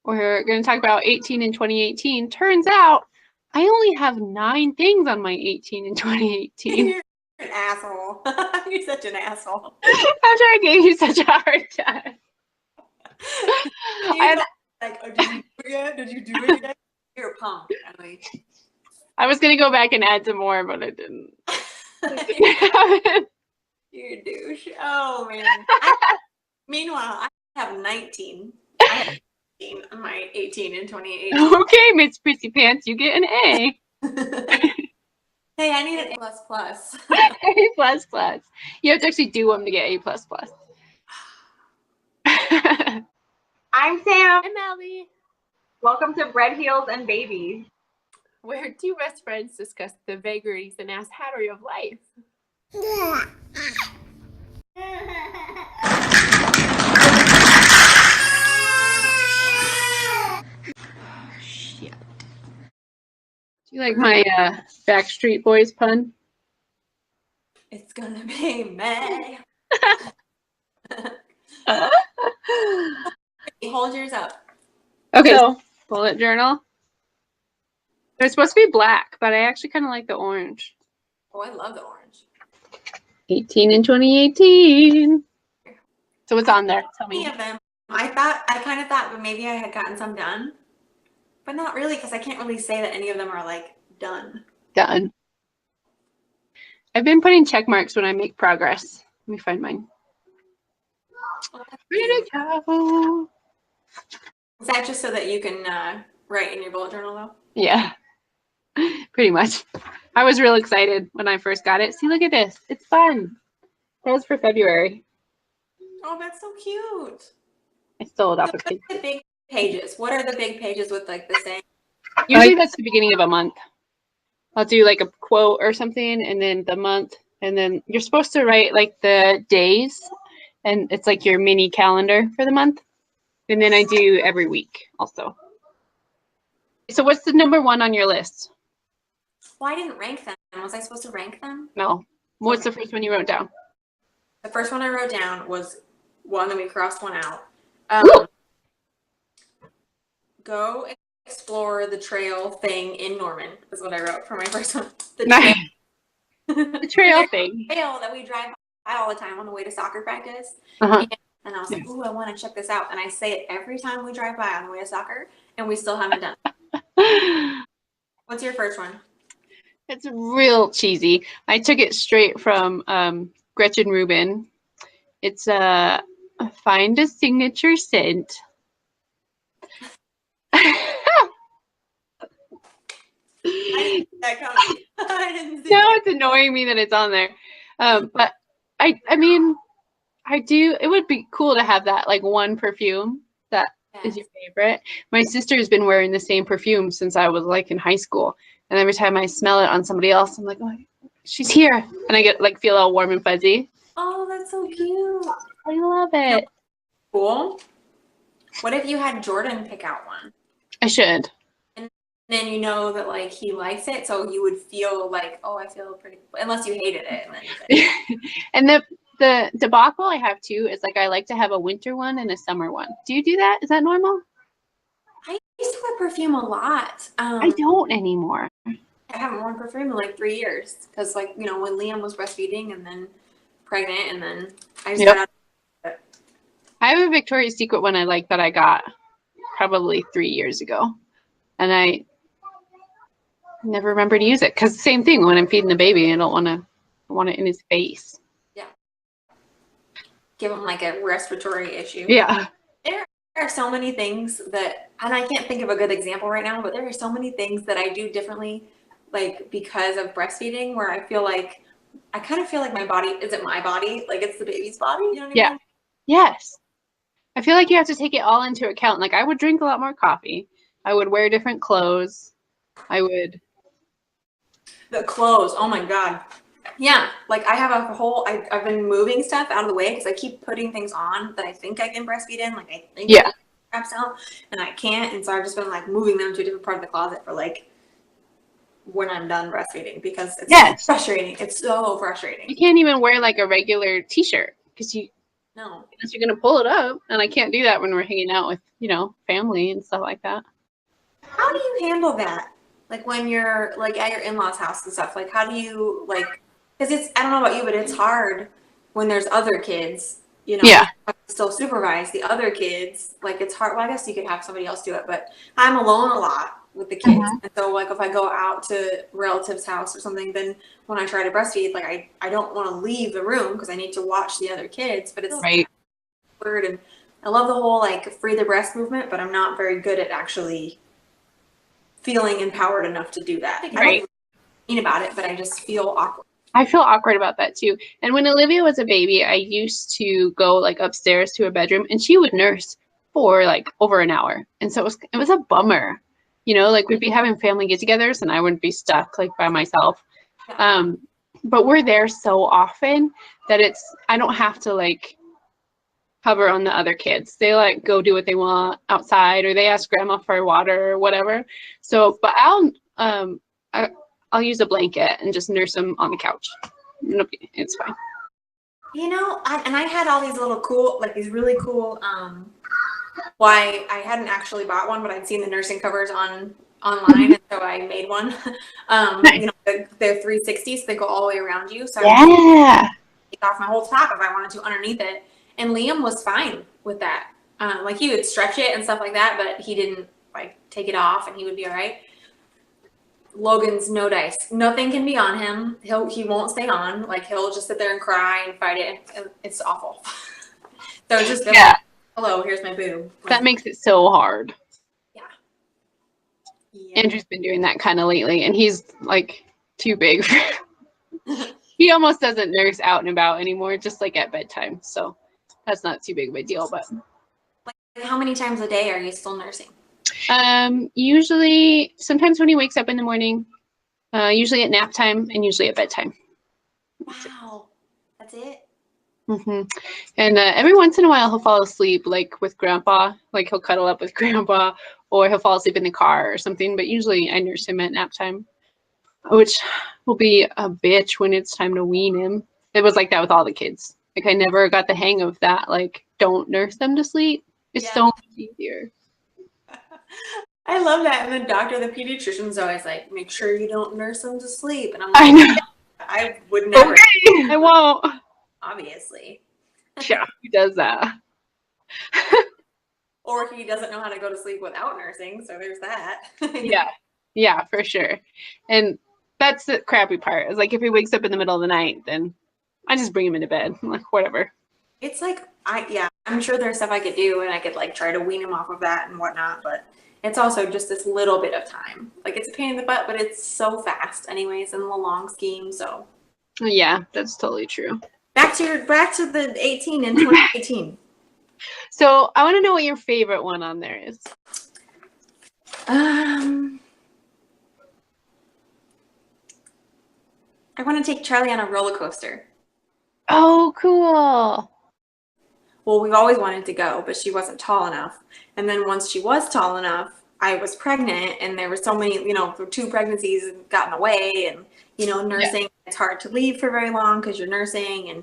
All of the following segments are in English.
We're going to talk about 18 in 2018. Turns out I only have 9 things on my 18 in 2018. You're an asshole. You're such an asshole. After I gave you such a hard time. Like, oh, did you do it yet? Did you do it yet? You're a punk, Ellie. I was going to go back and add some more, but I didn't. You're a douche. Oh, man. Meanwhile, I have 19. I have 18 on my 18 in 2018. Okay, Miss Prissy Pants, you get an A. Hey, I need an A++. A++. You have to actually do them to get A++. I'm Sam. I'm Ellie. Welcome to Bread, Heels, and Babies, where two best friends discuss the vagaries and asshattery of life. Shit. Do you like my Backstreet Boys pun? It's gonna be May. Hold yours up. Okay, so bullet journal. They're supposed to be black, but I actually kind of like the orange. Oh, I love the orange. 18 in 2018. So what's on there? Tell me. Any of them. I kind of thought that maybe I had gotten some done, but not really, because I can't really say that any of them are like done. Done. I've been putting check marks when I make progress. Let me find mine. Ready to go. Is that just so that you can write in your bullet journal, though? Yeah, pretty much. I was real excited when I first got it. See, look at this. It's fun. That was for February. Oh, that's so cute. I stole it off So of Facebook. the big pages. What are the big pages with like the same? Usually that's the beginning of a month. I'll do like a quote or something, and then the month, and then you're supposed to write like the days, and it's like your mini calendar for the month. And then I do every week also. So what's the number 1 on your list? Well, I didn't rank them. Was I supposed to rank them? No. What's the first one you wrote down? The first one I wrote down was one, then we crossed one out. Go explore the trail thing in Norman is what I wrote for my first one. The trail thing. The trail that we drive by all the time on the way to soccer practice. Uh-huh. And I was like, ooh, I want to check this out. And I say it every time we drive by on the way to soccer, and we still haven't done it. What's your first one? It's real cheesy. I took it straight from Gretchen Rubin. It's find a signature scent. I didn't see that coming. I didn't see Now it's annoying me that it's on there. But I mean, I do. It would be cool to have that like one perfume that is your favorite. My sister has been wearing the same perfume since I was like in high school, and every time I smell it on somebody else, I'm like, oh, she's here, and I get like feel all warm and fuzzy. Oh, that's so cute. I love it. Cool. What if you had Jordan pick out one? I should. And then you know that like he likes it, so you would feel like, oh, I feel pretty. Unless you hated it, and then And the debacle I have too is like I like to have a winter one and a summer one. Do you do that? Is that normal? I used to wear perfume a lot. I don't anymore. I haven't worn perfume in like 3 years because, like, you know, when Liam was breastfeeding and then pregnant, and then I just got out of it. I have a Victoria's Secret one I like that I got probably 3 years ago, and I never remember to use it because same thing when I'm feeding the baby, I don't want it in his face. Yeah. Give him like a respiratory issue. Yeah. There are so many things that, and I can't think of a good example right now, but there are so many things that I do differently, like because of breastfeeding, where I kind of feel like my body isn't my body, like it's the baby's body. You know what I mean? Yes. I feel like you have to take it all into account. Like I would drink a lot more coffee. I would wear different clothes. The clothes. Oh my God. Yeah. Like I have a whole, I've been moving stuff out of the way because I keep putting things on that I think I can breastfeed in. Like I think I can straps out and I can't. And so I've just been like moving them to a different part of the closet for like when I'm done breastfeeding because it's frustrating. It's so frustrating. You can't even wear like a regular t-shirt because No. Unless you're gonna pull it up, and I can't do that when we're hanging out with, you know, family and stuff like that. How do you handle that? Like when you're like at your in-laws' house and stuff, like how do you like, because it's, I don't know about you, but it's hard when there's other kids, you know, Yeah. you have to still supervise the other kids. Like it's hard. Well, I guess you could have somebody else do it, but I'm alone a lot with the kids. And so like if I go out to relative's house or something, then when I try to breastfeed, like I don't want to leave the room because I need to watch the other kids, but it's Right. weird. And I love the whole like free the breast movement, but I'm not very good at actually feeling empowered enough to do that. I don't mean about it, but I just feel awkward. I feel awkward about that too. And when Olivia was a baby, I used to go like upstairs to a bedroom, and she would nurse for like over an hour. And so it was a bummer, you know, like we'd be having family get-togethers, and I wouldn't be stuck like by myself. But we're there so often that I don't have to like hover on the other kids. They like go do what they want outside, or they ask grandma for water or whatever. So, but I'll use a blanket and just nurse them on the couch. It's fine. You know, I had all these little cool, like these really cool, well, I hadn't actually bought one, but I'd seen the nursing covers online, and so I made one. You know, they're 360s, so they go all the way around you. So I take off my whole top if I wanted to underneath it. And Liam was fine with that. Like he would stretch it and stuff like that, but he didn't like take it off, and he would be all right. Logan's no dice. Nothing can be on him. He won't stay on. Like he'll just sit there and cry and fight it. It's awful. So just like, hello, here's my boob. That makes it so hard. Yeah. Andrew's been doing that kind of lately, and he's like too big. He almost doesn't nurse out and about anymore, just like at bedtime. So that's not too big of a deal. But like, how many times a day are you still nursing? Usually, sometimes when he wakes up in the morning, usually at nap time, and usually at bedtime. Wow, that's it. And every once in a while, he'll fall asleep, like with Grandpa. Like he'll cuddle up with Grandpa, or he'll fall asleep in the car or something. But usually, I nurse him at nap time, which will be a bitch when it's time to wean him. It was like that with all the kids. Like I never got the hang of that. Like don't nurse them to sleep. It's so much easier. I love that. And the pediatrician's always like, make sure you don't nurse them to sleep. And I'm I like, know. I would never. Okay, I won't. Obviously. Yeah, he does that. Or he doesn't know how to go to sleep without nursing. So there's that. Yeah, for sure. And that's the crappy part. Is like if he wakes up in the middle of the night, then I just bring him into bed. I'm like, whatever. It's like, I'm sure there's stuff I could do, and I could like try to wean him off of that and whatnot, but it's also just this little bit of time. Like it's a pain in the butt, but it's so fast anyways in the long scheme. So yeah, that's totally true. Back to the 18 in 2018. So I want to know what your favorite one on there is. I want to take Charlie on a roller coaster. Oh, cool. Well, we've always wanted to go, but she wasn't tall enough. And then once she was tall enough, I was pregnant, and there were so many, 2 pregnancies got in the way, and, nursing, it's hard to leave for very long because you're nursing, and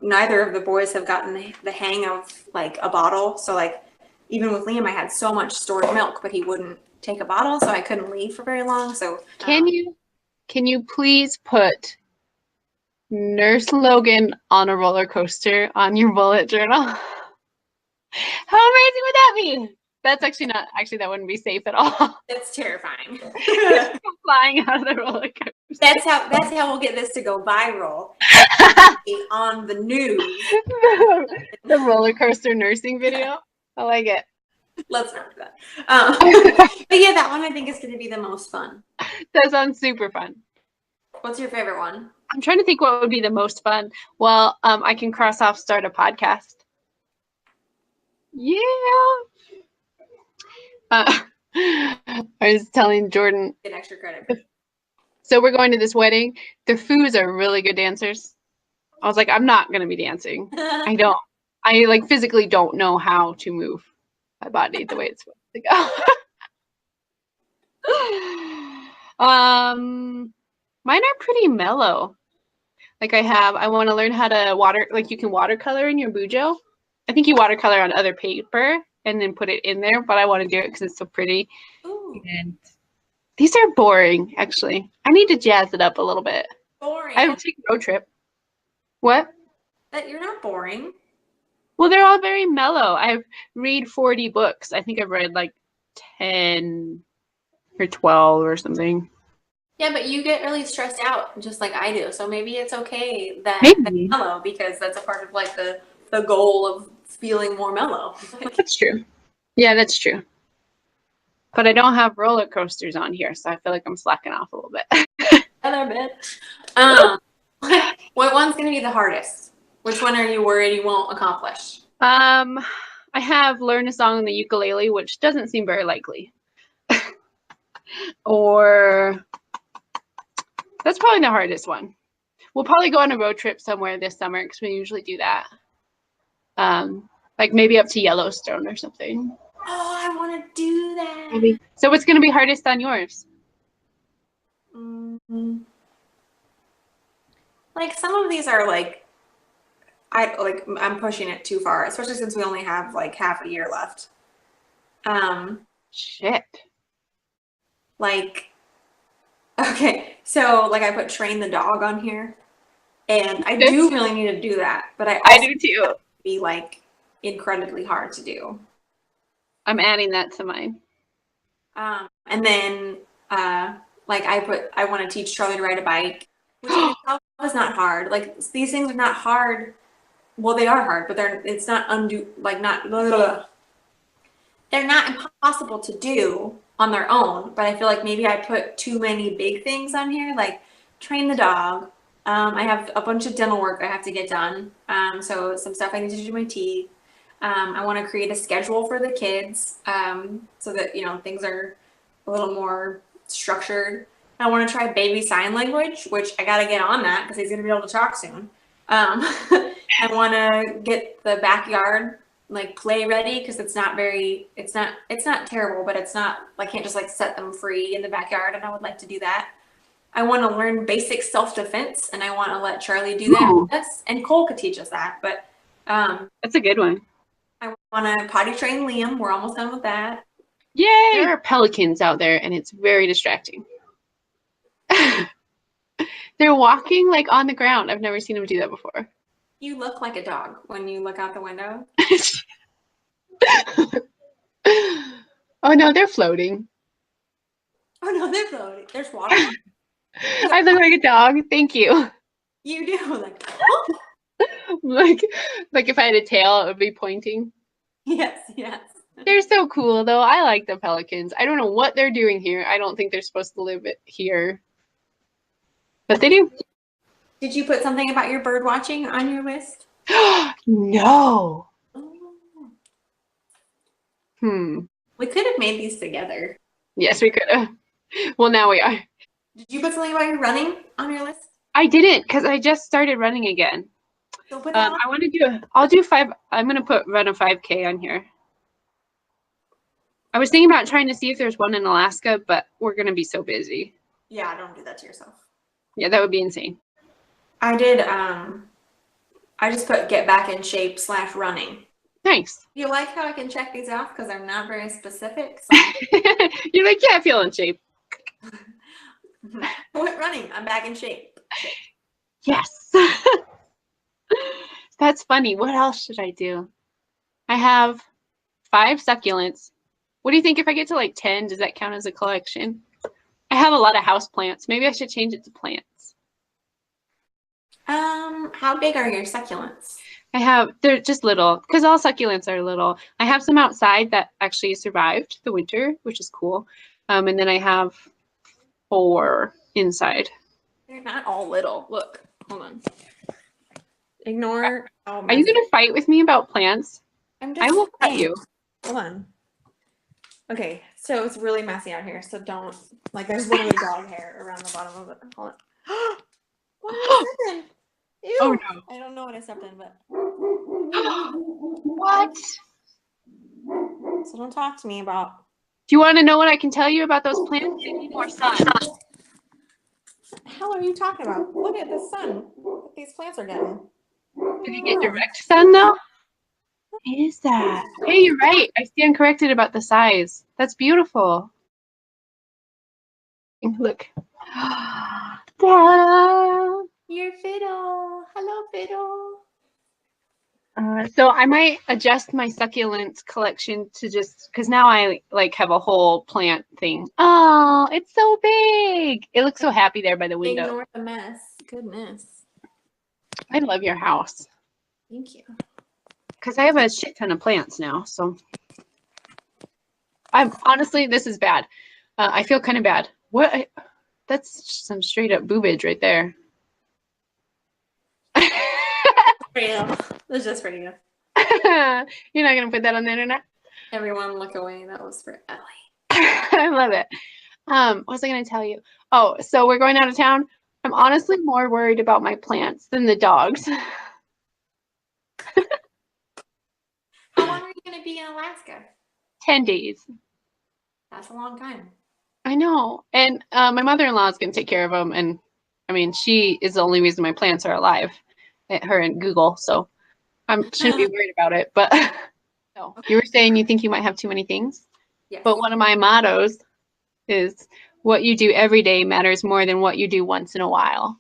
neither of the boys have gotten the hang of like a bottle. So like, even with Liam, I had so much stored milk, but he wouldn't take a bottle, so I couldn't leave for very long. So can you please put Nurse Logan on a roller coaster on your bullet journal? How amazing would that be? That's that wouldn't be safe at all. It's terrifying. Flying out of the roller coaster. That's how we'll get this to go viral on the news. The roller coaster nursing video. I like it. Let's not do that. But yeah, that one I think is going to be the most fun. That sounds super fun. What's your favorite one? I'm trying to think what would be the most fun. Well, I can cross off start a podcast. Yeah. I was telling Jordan. Get extra credit. So we're going to this wedding. The Foos are really good dancers. I was like, I'm not going to be dancing. I like physically don't know how to move my body the way it's supposed to go. Mine are pretty mellow. Like I want to learn how to like you can watercolor in your Bujo. I think you watercolor on other paper and then put it in there, but I want to do it because it's so pretty. Ooh. And these are boring, actually. I need to jazz it up a little bit. Boring. I would take a road trip. What? That you're not boring. Well, they're all very mellow. I read 40 books. I think I've read like 10 or 12 or something. Yeah, but you get really stressed out just like I do. So maybe it's okay that Maybe. that's mellow because that's a part of like the goal of feeling more mellow. That's true. Yeah, that's true. But I don't have roller coasters on here, so I feel like I'm slacking off a little bit. A little bit. What one's gonna be the hardest? Which one are you worried you won't accomplish? I have learned a song on the ukulele, which doesn't seem very likely. Or that's probably the hardest one. We'll probably go on a road trip somewhere this summer because we usually do that. Like maybe up to Yellowstone or something. Oh, I want to do that. Maybe. So what's going to be hardest on yours? Like some of these are like, I'm pushing it too far, especially since we only have like half a year left. Shit. Like, okay, so like I put train the dog on here, and I do really need to do that, but I do too. want it to be like incredibly hard to do. I'm adding that to mine. And then like I want to teach Charlie to ride a bike, which in itself is not hard. Like these things are not hard. Well, they are hard, but it's not they're not impossible to do on their own. But I feel like maybe I put too many big things on here, like train the dog. I have a bunch of dental work I have to get done. So some stuff I need to do to my teeth. I want to create a schedule for the kids so that, you know, things are a little more structured. I want to try baby sign language, which I got to get on that because he's going to be able to talk soon. I want to get the backyard like play ready because it's not terrible, but it's not, I can't just like set them free in the backyard, and I would like to do that. I want to learn basic self-defense, and I want to let Charlie do that with us, and Cole could teach us that, but that's a good one. I want to potty train Liam. We're almost done with that. Yay! There are pelicans out there, and it's very distracting. They're walking like on the ground. I've never seen them do that before. You look like a dog when you look out the window. Oh no, they're floating. Oh no, they're floating. There's water. I look like a dog. Thank you. You do. Like if I had a tail, it would be pointing. Yes, yes. They're so cool though. I like the pelicans. I don't know what they're doing here. I don't think they're supposed to live here. But they do. Did you put something about your bird watching on your list? No. Oh. We could have made these together. Yes, we could have. Well, now we are. Did you put something about your running on your list? I didn't because I just started running again. So put that on. I want to do. I'll do 5. I'm gonna run a 5K on here. I was thinking about trying to see if there's one in Alaska, but we're gonna be so busy. Yeah, don't do that to yourself. Yeah, that would be insane. I did. I just put get back in shape / running. Nice. You like how I can check these off because I'm not very specific. So. You're like, yeah, I feel in shape. I went running. I'm back in shape. Yes. That's funny. What else should I do? I have 5 succulents. What do you think if I get to like 10? Does that count as a collection? I have a lot of house plants. Maybe I should change it to plants. How big are your succulents? They're just little because all succulents are little. I have some outside that actually survived the winter, which is cool. And then I have 4 inside. They're not all little. Look, hold on. Ignore. Are you gonna fight with me about plants? I will cut you. Hold on. Okay, so it's really messy out here, so don't there's literally dog hair around the bottom of it. Hold on. What did I step in? Ew. Oh no. I don't know what I stepped in, but what? So don't talk to me about. Do you want to know what I can tell you about those plants? They need more sun. the hell are you talking about? Look at the sun. What these plants are getting. Did you get direct sun though? What is that? Hey, you're right. I stand corrected about the size. That's beautiful. Look. Ta-da! Your fiddle. Hello, fiddle. So I might adjust my succulents collection to just because now I like have a whole plant thing. Oh, it's so big. It looks so happy there by the window. Ignore the mess. Goodness. I love your house. Thank you. Because I have a shit ton of plants now. So I'm honestly, this is bad. I feel kind of bad. What? That's some straight up boobage right there. For you. That's just for you. You're not gonna put that on the internet? Everyone look away. That was for Ellie. I love it. What was I gonna tell you? Oh, so we're going out of town. I'm honestly more worried about my plants than the dogs. How long are you going to be in Alaska? 10 days. That's a long time. I know. And my mother-in-law is gonna take care of them. And I mean, she is the only reason my plants are alive. Her and Google. So I shouldn't be worried about it. But no. You were saying you think you might have too many things? Yes. But one of my mottos is what you do every day matters more than what you do once in a while.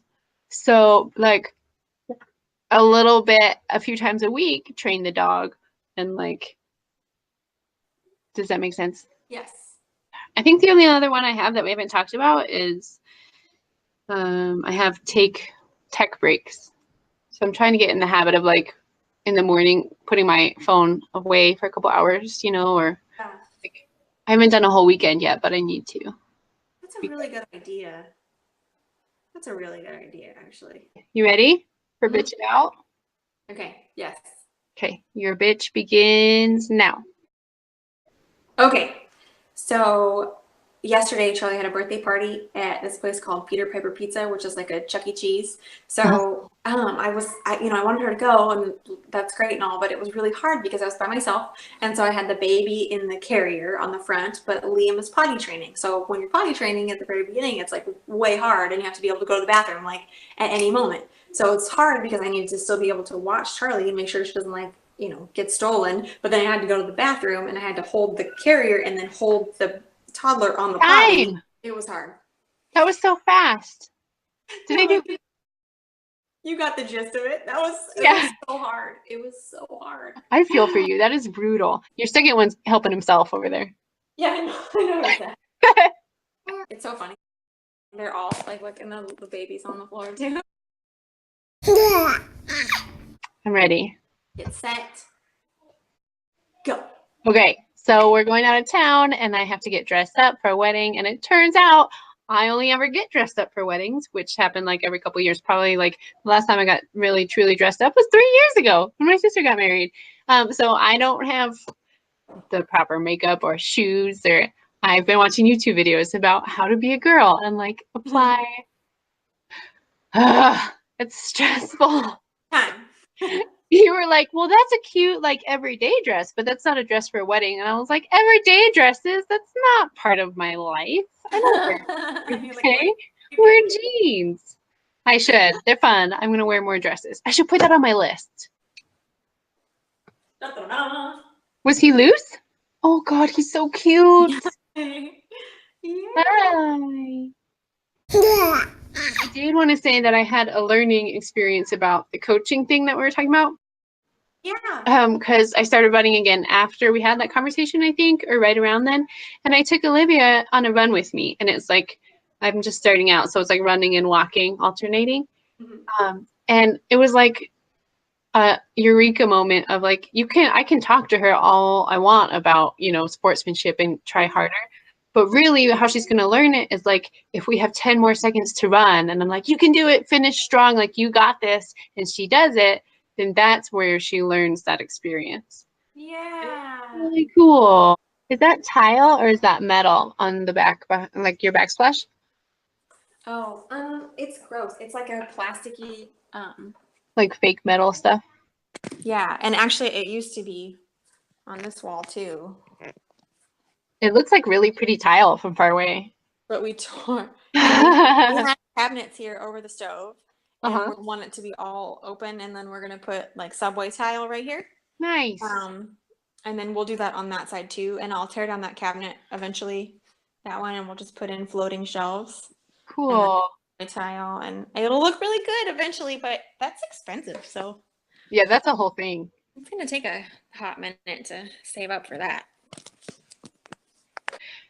So like a little bit, a few times a week, train the dog and like, does that make sense? Yes. I think the only other one I have that we haven't talked about is I have tech breaks. So I'm trying to get in the habit of like in the morning putting my phone away for a couple hours, you know, or like, I haven't done a whole weekend yet, but I need to. That's a really good idea. That's a really good idea, actually. You ready for bitch it out? Okay. Yes. Okay, your bitch begins now. Okay. So yesterday, Charlie had a birthday party at this place called Peter Piper Pizza, which is like a Chuck E. Cheese. So I wanted her to go, and that's great and all, but it was really hard because I was by myself, and so I had the baby in the carrier on the front, but Liam is potty training. So when you're potty training at the very beginning, it's like way hard, and you have to be able to go to the bathroom like at any moment. So it's hard because I needed to still be able to watch Charlie and make sure she doesn't like get stolen. But then I had to go to the bathroom, and I had to hold the carrier and then hold the toddler on the potty. It was hard. That was so fast. Did they do? You got the gist of it. It was so hard. It was so hard. I feel for you. That is brutal. Your second one's helping himself over there. Yeah, I noticed that. It's so funny. They're all like looking at the babies on the floor too. I'm ready. Get set. Go. Okay, so we're going out of town and I have to get dressed up for a wedding, and it turns out I only ever get dressed up for weddings, which happen like every couple of years. Probably like the last time I got really truly dressed up was 3 years ago when my sister got married. So I don't have the proper makeup or shoes, or I've been watching YouTube videos about how to be a girl and like apply. It's stressful. Time. You were like, well, that's a cute like everyday dress, but that's not a dress for a wedding. And I was like, everyday dresses, that's not part of my life. I don't wear. Okay, wear jeans. I should. They're fun. I'm gonna wear more dresses. I should put that on my list. Was he loose? Oh God, he's so cute. Yeah. Hi. I did want to say that I had a learning experience about the coaching thing that we were talking about. Yeah. Because I started running again after we had that conversation, I think, or right around then. And I took Olivia on a run with me, and it's like I'm just starting out, so it's like running and walking, alternating. Mm-hmm. And it was like a eureka moment of like, I can talk to her all I want about, sportsmanship and try harder. But really how she's going to learn it is like, if we have 10 more seconds to run and I'm like, you can do it, finish strong, like you got this, and she does it, then that's where she learns that experience. Yeah. It's really cool. Is that tile or is that metal on the back, like your backsplash? Oh, it's gross. It's like a plasticky, like fake metal stuff. Yeah, and actually it used to be on this wall too. It looks like really pretty tile from far away. But we tore. We had cabinets here over the stove. And we want it to be all open, and then we're gonna put like subway tile right here. Nice. And then we'll do that on that side too. And I'll tear down that cabinet eventually, that one, and we'll just put in floating shelves. Cool. And tile, and it'll look really good eventually, but that's expensive. So yeah, that's a whole thing. it's gonna take a hot minute to save up for that.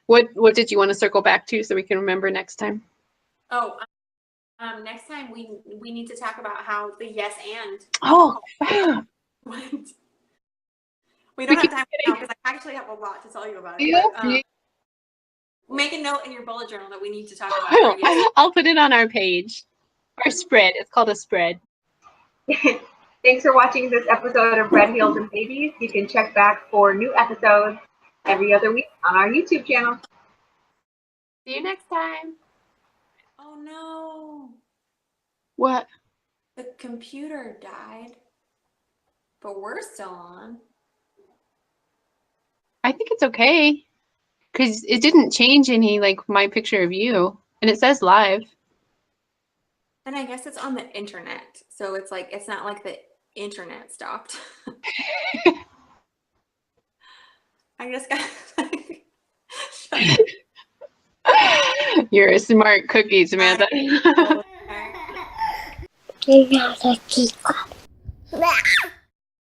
What did you want to circle back to so we can remember next time? Oh, next time we need to talk about how the yes and. Oh, went. We don't have time now because I actually have a lot to tell you about it. Yeah. But, make a note in your bullet journal that we need to talk about. I'll put it on our page. Our spread. It's called a spread. Thanks for watching this episode of Bread, Heels, and Babies. You can check back for new episodes every other week on our YouTube channel. See you next time. Oh no. What? The computer died, but we're still on. I think it's okay. Because it didn't change any, like, my picture of you. And it says live. And I guess it's on the internet. So it's like, it's not like the internet stopped. I just got You're a smart cookie, Samantha. You gotta keep up.